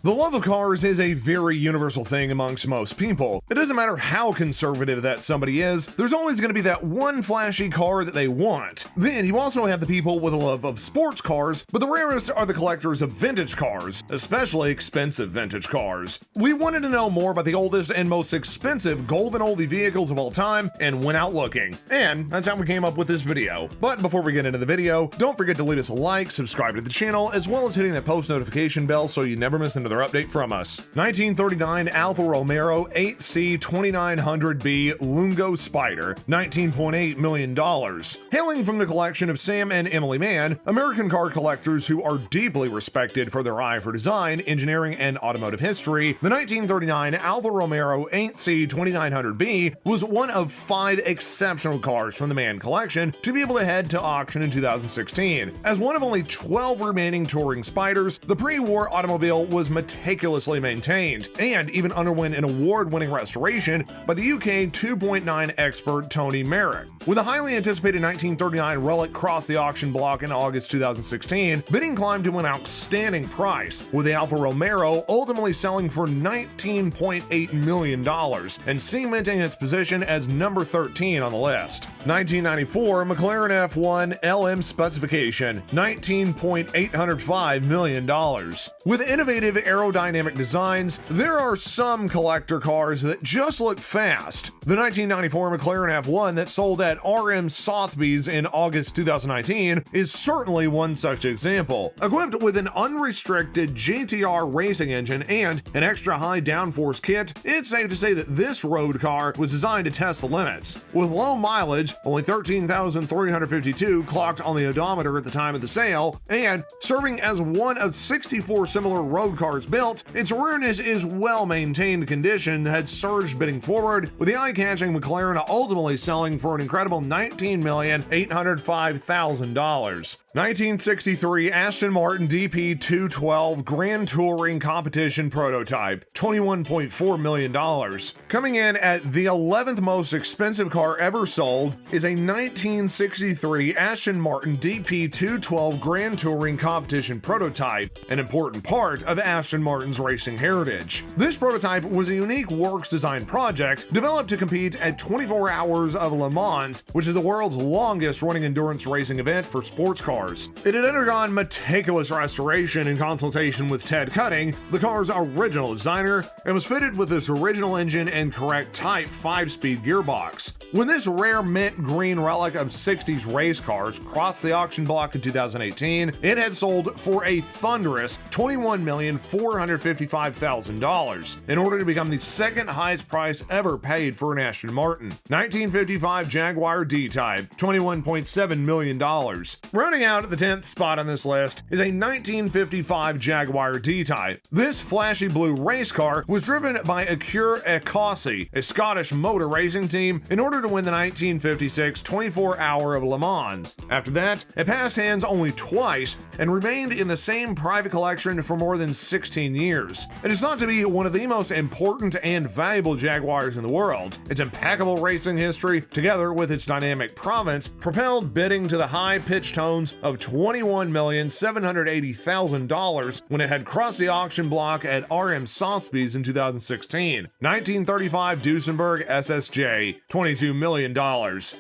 The love of cars is a very universal thing amongst most people. It doesn't matter how conservative that somebody is, there's always going to be that one flashy car that they want. Then you also have the people with a love of sports cars, but the rarest are the collectors of vintage cars, especially expensive vintage cars. We wanted to know more about the oldest and most expensive golden oldie vehicles of all time and went out looking. And that's how we came up with this video. But before we get into the video, don't forget to leave us a like, subscribe to the channel, as well as hitting that post notification bell so you never miss another update from us. 1939 Alfa Romeo 8C 2900B Lungo Spider, $19.8 million. Hailing from the collection of Sam and Emily Mann, American car collectors who are deeply respected for their eye for design, engineering, and automotive history, the 1939 Alfa Romeo 8C 2900B was one of 5 exceptional cars from the Mann collection to be able to head to auction in 2016. As one of only 12 remaining touring Spiders, the pre-war automobile was meticulously maintained and even underwent an award-winning restoration by the UK 2.9 expert Tony Merrick. With a highly anticipated 1939 relic cross the auction block in August 2016, bidding climbed to an outstanding price, with the Alfa Romeo ultimately selling for $19.8 million and cementing its position as number 13 on the list. 1994 McLaren F1 LM specification, $19.805 million. With innovative aerodynamic designs, there are some collector cars that just look fast. The 1994 McLaren F1 that sold at RM Sotheby's in August 2019 is certainly one such example. Equipped with an unrestricted GTR racing engine and an extra high downforce kit, it's safe to say that this road car was designed to test the limits. With low mileage, only 13,352 clocked on the odometer at the time of the sale, and serving as one of 64 similar road cars built, its rareness is well-maintained condition had surged bidding forward, with the eye-catching McLaren ultimately selling for an incredible $19,805,000. 1963 Aston Martin DP212 Grand Touring Competition Prototype, $21.4 million. Coming in at the 11th most expensive car ever sold is a 1963 Aston Martin DP212 Grand Touring Competition Prototype, an important part of Aston Martin's racing heritage. This prototype was a unique works design project developed to compete at 24 Hours of Le Mans, which is the world's longest running endurance racing event for sports cars. It had undergone meticulous restoration in consultation with Ted Cutting, the car's original designer, and was fitted with its original engine and correct Type 5-speed gearbox. When this rare mint green relic of 60s race cars crossed the auction block in 2018, it had sold for a thunderous $21,455,000 in order to become the second highest price ever paid for an Aston Martin. 1955 Jaguar D-Type, $21.7 million. Rounding out at the 10th spot on this list is a 1955 Jaguar D-Type. This flashy blue race car was driven by Acura Ecosse, a Scottish motor racing team, in order to win the 1956 24-Hour of Le Mans. After that, it passed hands only twice and remained in the same private collection for more than 16 years. It is thought to be one of the most important and valuable Jaguars in the world. Its impeccable racing history, together with its dynamic province, propelled bidding to the high-pitched tones of $21,780,000 when it had crossed the auction block at RM Sotheby's in 2016. 1935 Duesenberg SSJ, $22 million.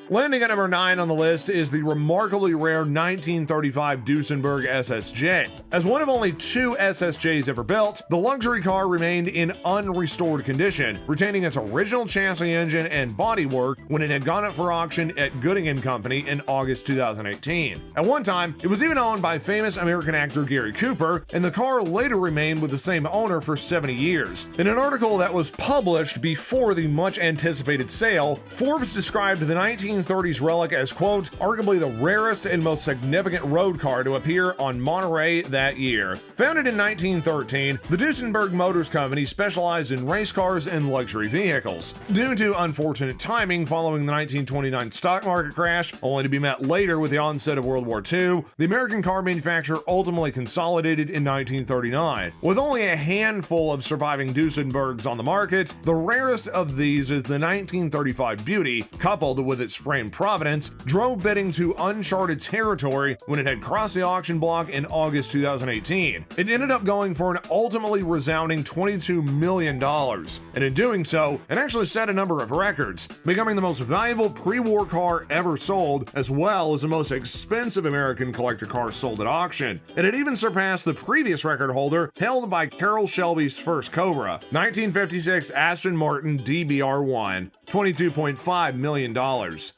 Landing at number 9 on the list is the remarkably rare 1935 Duesenberg SSJ. As one of only 2 SSJs ever built, the luxury car remained in unrestored condition, retaining its original chassis engine and bodywork when it had gone up for auction at Gooding & Company in August 2018. At one time, it was even owned by famous American actor Gary Cooper, and the car later remained with the same owner for 70 years. In an article that was published before the much-anticipated sale, Forbes described the 1930s relic as, quote, arguably the rarest and most significant road car to appear on Monterey that year. Founded in 1913, the Duesenberg Motors Company specialized in race cars and luxury vehicles. Due to unfortunate timing following the 1929 stock market crash, only to be met later with the onset of World War II, II, the American car manufacturer ultimately consolidated in 1939. With only a handful of surviving Duesenbergs on the market, the rarest of these is the 1935 Beauty, coupled with its framed provenance, drove bidding to uncharted territory when it had crossed the auction block in August 2018. It ended up going for an ultimately resounding $22 million, and in doing so, it actually set a number of records, becoming the most valuable pre-war car ever sold, as well as the most expensive American collector car sold at auction. It had even surpassed the previous record holder held by Carroll Shelby's first Cobra, 1956 Aston Martin DBR1. $22.5 million.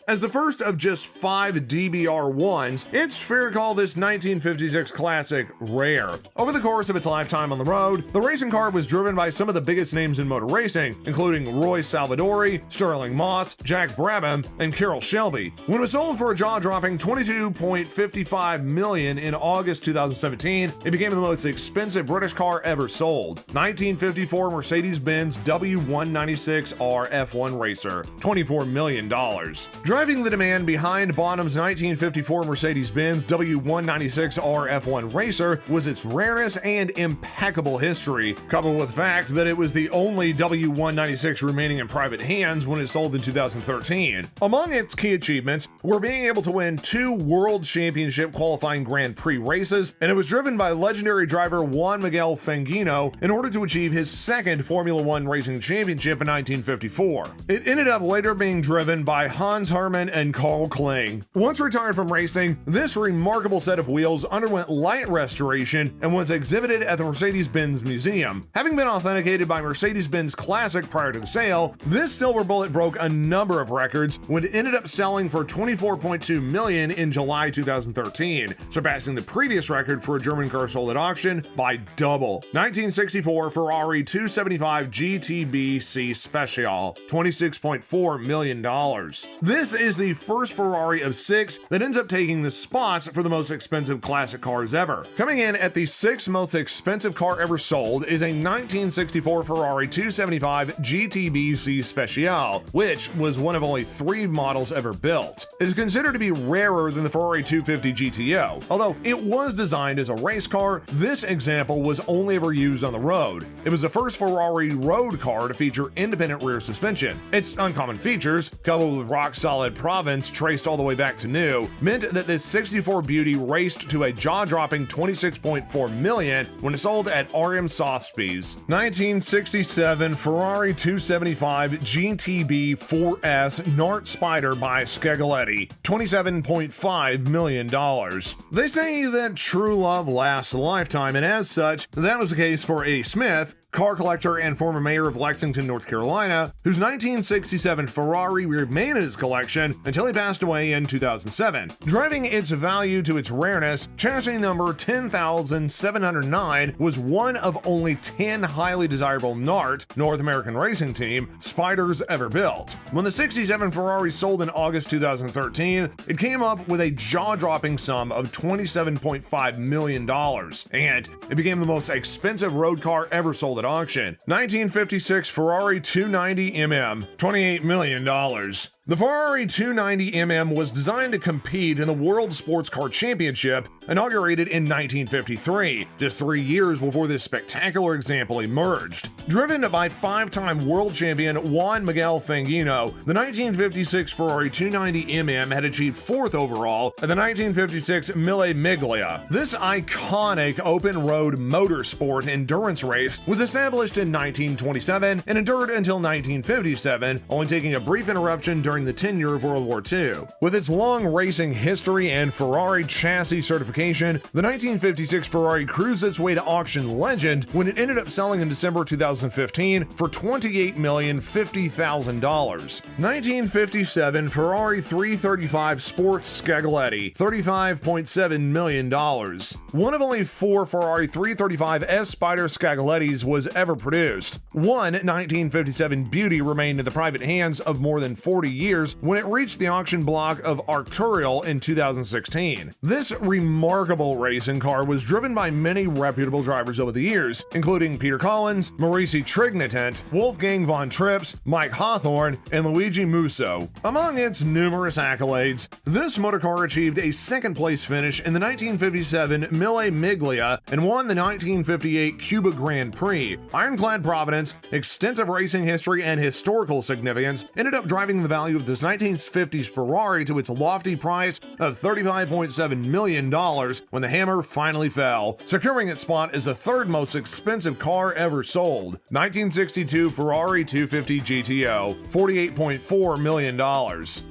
As the first of just 5 DBR1s, it's fair to call this 1956 classic rare. Over the course of its lifetime on the road, the racing car was driven by some of the biggest names in motor racing, including Roy Salvadori, Sterling Moss, Jack Brabham, and Carroll Shelby. When it was sold for a jaw-dropping $22.55 million in August 2017, it became the most expensive British car ever sold. 1954 Mercedes-Benz W196 F1 Racer, $24 million. Driving the demand behind Bonham's 1954 Mercedes-Benz W196 F1 Racer was its rareness and impeccable history, coupled with the fact that it was the only W196 remaining in private hands when it sold in 2013. Among its key achievements were being able to win 2 World Championship qualifying Grand Prix races, and it was driven by legendary driver Juan Manuel Fangio in order to achieve his second Formula One racing championship in 1954. It ended up later being driven by Hans Hermann and Carl Kling. Once retired from racing, this remarkable set of wheels underwent light restoration and was exhibited at the Mercedes-Benz Museum. Having been authenticated by Mercedes-Benz Classic prior to the sale, this silver bullet broke a number of records when it ended up selling for $24.2 million in July 2013, surpassing the previous record for a German car sold at auction by double. 1964 Ferrari 275 GTB-C Special, $26.4 million. This is the first Ferrari of 6 that ends up taking the spots for the most expensive classic cars ever. Coming in at the 6th most expensive car ever sold is a 1964 Ferrari 275 GTB-C Special, which was one of only 3 models ever built. It is considered to be rarer than the Ferrari 250 GTO. Although it was designed as a race car, this example was only ever used on the road. It was the first Ferrari road car to feature independent rear suspension. Its uncommon features, coupled with rock-solid provenance traced all the way back to new, meant that this 64 Beauty raced to a jaw-dropping $26.4 million when it sold at RM Sotheby's. 1967 Ferrari 275 GTB 4S Nart Spider by Scaglietti, $27.5 million. They say that true love lasts a lifetime, and as such, that was the case for Eddie Smith, car collector and former mayor of Lexington, North Carolina, whose 1967 Ferrari remained in his collection until he passed away in 2007. Driving its value to its rareness, chassis number 10,709 was one of only 10 highly desirable NART, North American Racing Team, Spiders ever built. When the 67 Ferrari sold in August 2013, it came up with a jaw-dropping sum of $27.5 million, and it became the most expensive road car ever sold at auction. 1956 Ferrari 290mm, $28 million. The Ferrari 290mm was designed to compete in the World Sports Car Championship, inaugurated in 1953, just 3 years before this spectacular example emerged. Driven by 5-time world champion Juan Manuel Fangio, the 1956 Ferrari 290mm had achieved 4th overall at the 1956 Mille Miglia. This iconic open-road motorsport endurance race was established in 1927 and endured until 1957, only taking a brief interruption during the tenure of World War II. With its long racing history and Ferrari chassis certification, the 1956 Ferrari cruised its way to auction legend when it ended up selling in December 2015 for $28,050,000. 1957 Ferrari 335 Sports Scaglietti, $35.7 million. One of only 4 Ferrari 335 S Spider Scagliettis was ever produced. One 1957 Beauty remained in the private hands of more than 40 years when it reached the auction block of Arcturial in 2016. This remarkable racing car was driven by many reputable drivers over the years, including Peter Collins, Maurice Trignatent, Wolfgang von Trips, Mike Hawthorne, and Luigi Musso. Among its numerous accolades, this motorcar achieved a second-place finish in the 1957 Mille Miglia and won the 1958 Cuba Grand Prix. Ironclad provenance, extensive racing history, and historical significance ended up driving the value of this 1950s Ferrari to its lofty price of $35.7 million when the hammer finally fell, securing its spot as the third most expensive car ever sold. 1962 Ferrari 250 GTO, $48.4 million.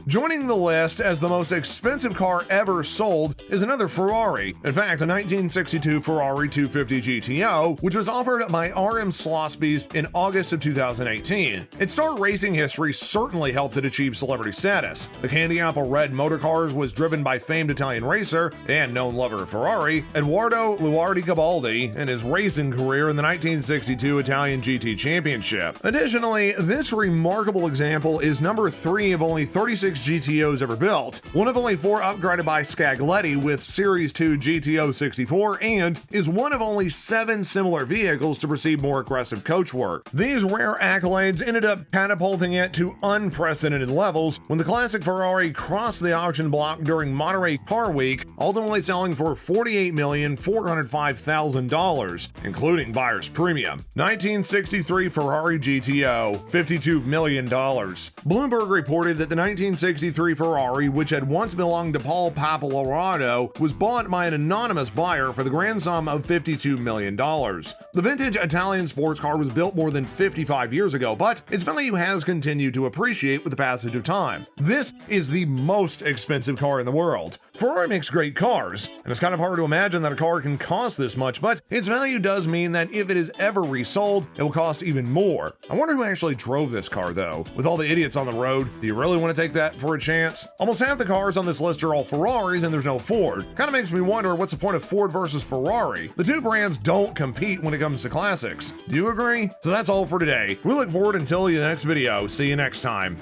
Joining the list as the most expensive car ever sold is another Ferrari. In fact, a 1962 Ferrari 250 GTO, which was offered by RM Slosby's in August of 2018. Its star racing history certainly helped it achieve celebrity status. The candy apple red motorcars was driven by famed Italian racer and known lover of Ferrari, Edoardo Luardi Cabaldi, in his racing career in the 1962 Italian GT Championship. Additionally, this remarkable example is number 3 of only 36 GTOs ever built, one of only 4 upgraded by Scaglietti with Series 2 GTO 64, and is one of only 7 similar vehicles to receive more aggressive coachwork. These rare accolades ended up catapulting it to unprecedented levels when the classic Ferrari crossed the auction block during Monterey Car Week, ultimately selling for $48,405,000, including buyer's premium. 1963 Ferrari GTO, $52 million. Bloomberg reported that the 1963 Ferrari, which had once belonged to Paul Pappalardo, was bought by an anonymous buyer for the grand sum of $52 million. The vintage Italian sports car was built more than 55 years ago, but its value has continued to appreciate with the passage of time. This is the most expensive car in the world. Ferrari makes great cars, and it's kind of hard to imagine that a car can cost this much, but its value does mean that if it is ever resold, it will cost even more. I wonder who actually drove this car though. With all the idiots on the road, do you really want to take that for a chance? Almost half the cars on this list are all Ferraris and there's no Ford. Kind of makes me wonder what's the point of Ford versus Ferrari. The two brands don't compete when it comes to classics. Do you agree? So that's all for today. We look forward until the next video. See you next time.